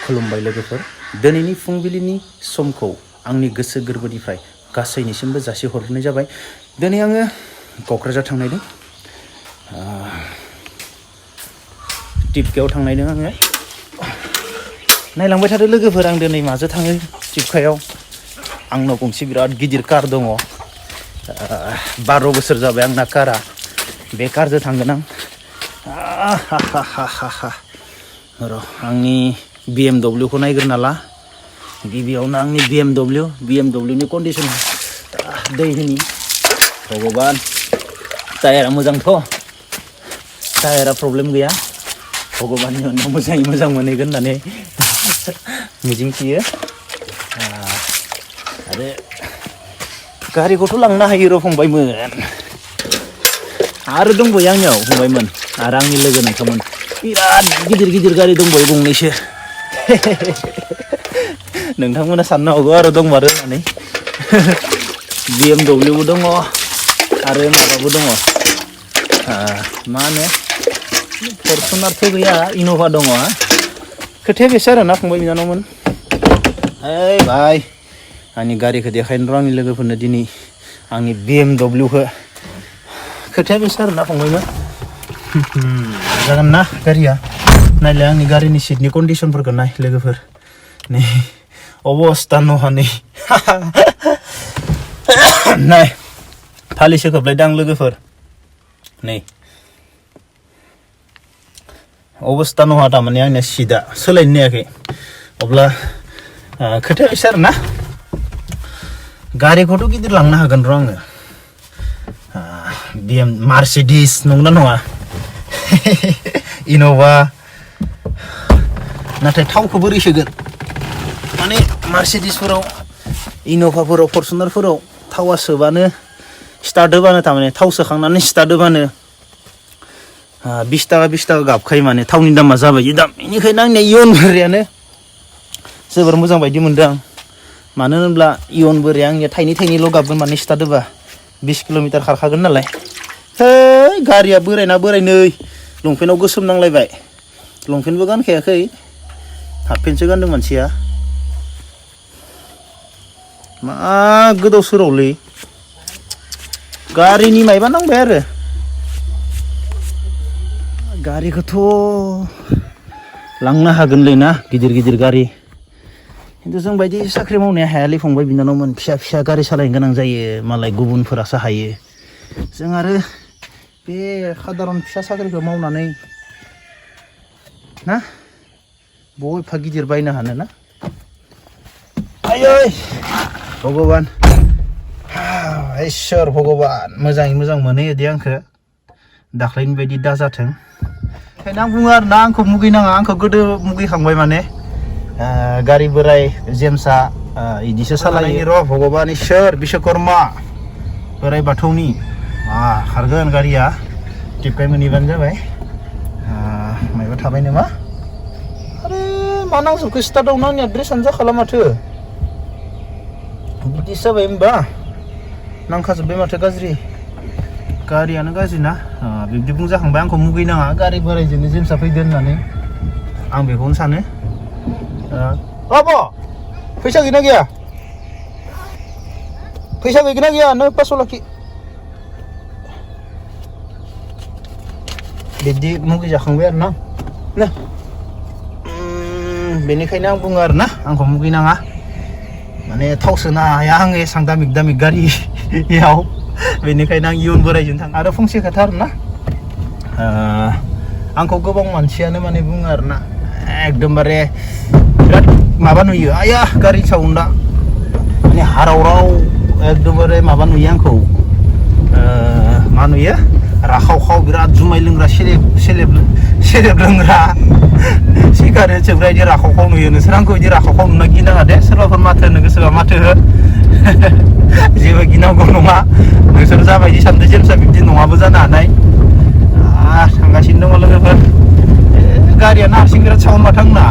खुलुमबाय लोगोफोर दिनैनि फुंबिलिनि समखौ आंनि गोसो गोरबोनिफ्राय गासैनिसिमबो जासिहरनाय जाबाय। दिनै आङो कक्राझार थांनायदों टिपकायाव थांनायदों आङो नायलांबाय थादो लोगोफोर आं दिनै माजों थाङो टिपकायाव। आंनाव गंसे बिराद गिदिर कार दङ 12 बोसोर जाबाय आंना कारा बे कारजों थांगोन आं। र' आंनि BMW खौ नायग्रोना ला गिबियावनो आंनि BMW नि कन्डिसन दै होनि भगबान टायारा मोजांथ' टायारा प्रब्लेम गैया भगबाननि अननायाव मोजाङै मोजां मोनहैगोन होननानै मिजिंथियो। आरो गारिखौथ' लांनो हायो र' फंबायमोन आरो दंबावो आंनियाव फंबायमोन आरो आंनि लोगो नोंथांमोन बिराद गिदिर गिदिर गारि दंबावो गंनैसो नोंथांमोना साननो हागौ आरो दंमारो होननानै BMW दङ आरो माबाबो दङ मा होनो फरचुनारथ' गैया इन'भा दङ। खोथाया बेसो आरोना फंबाय बिनानावमोन। ओइ भाइ आंनि गारिखौ देखायनो र' आंनि लोगोफोरनो दिनै आंनि BMW खौ खोथाया बेसो आरोना फंबायमोन। जागोन ना गारिया नायलाय आंनि गारिनि सिटनि कन्डिसनफोरखौ नाय लोगोफोर नै अबस्था नहा नै नाय फालिसो खोबलायदों आं लोगोफोर नै अबस्था नहा थारमाने आंनिया सिटआ सोलायनो नायाखै। अब्ला खोथाया बेसो आरोना गारिखौथ' गिदिर लांनो हागोन र' आङो मार्सिडिस नंगौना नङा इन'भा नाथाय थावखौ बोरै सोगोन माने मार्सिडिसफोराव इन'भाफोराव फरचुनारफोराव थावा सोबानो स्टार्ट होबानो थारमाने थाव सोखांनानै स्टार्ट होबानो 20 थाखा गाबखायो माने थावनि दामा जाबाय दाम। बेनिखायनो आंनिया इयन बोरायानो जोबोर मोजां बायदि मोनदों आं। मानो होनोब्ला इयन बोराया आंनिया थाइनैल' गाबगोन माने स्टार्ट होबा 20 किल'मिटार खारखागोन नालाय। है गारिया बोरायना बोराय नै लंपेन्टआव गोसोम नांलायबाय लंपेन्टबो गानखायाखै हाफ पेन्टसो गानदों मानसिया मा गोदाव सोरावलै गारिनि मायबा नांबाय आरो गारिखौथ' लांनो हागोनलै ना गिदिर गारि खिन्थु जों बायदि साख्रि मावनाया हायालै फंबाय बिनानावमोन। फिसा गारि सालायनो गोनां जायो मालाय गुबुनफोरासो हायो। जों आरो बे सादारन फिसा साख्रिखौ मावनानै ना बय एफा गिदिर बायनो हानो ना आयै भगबान इसोर भगबान मोजाङै मोजां मोनहैयो दे आंखौ दाख्लैनि बायदि दाजाथों। ओंखायनो आं बुङो आरोना आंखौ मुगैनाङा आंखौ गोदो मुगैखांबाय माने गारि बोराय जेमसा इदिसो सालायो र' भगबान इसोर बिश्वकर्मा बोराय बाथौनि खारगोन गारिया टिपकाय मोनहैबानो जाबाय। मायबा थाबाय नामा आरे मा नांजोबखो स्टार्टआवनो आंनिया ड्रेसानो जाखाला माथो बिदिसो जाबाय होमबा नांखाजोब्बाय माथो गाज्रि गारियानो गाज्रि ना बिब्दि बुंजाखांबाय आंखौ मुगैनाङा गारि बोरायजोंनो जेमसा फैदो होननानै आं बेखौनो सानो। आब' फैसा गैना गैया फैसा गैगोना गैया नो 500 लाखि बिदि मुगै जाखांबाय आरो ना बेनिखायनो आं बुङो आरोना आंखौ मुगैनाङा माने थाव सोनो हाया आङो एसां दामिक गारियाव बेनिखायनो आं इयुन बोरायजों थाङो। आरो फंसे खोथा आरोना आंखौ गोबां मानसियानो माने बुङो आरोना एकदमबारे बिराद माबा नुयो आया गारि साउन्डआ माने हाराव एकदमबारे माबा नुयो आंखौ मा नुयो राखाव बिराद जुमाय लोंग्रा सेरेब लोंग्रा सिगारेट सोबग्रा बिदि राखाव नुयो। नोंसोर आंखौ बिदि राखाव नुना गिनाङा दे सोरबाफोर माथो होनो गोसोबा माथो हो जेबो गिनांगौ नङा नोंसोर जाबायदि सानदों जेमसा बिब्दि नङाबो जानो हानाय। थांगासिनो दङ लोगोफोर गारियानो हारसिं बिराद साउन्ड माथो आंना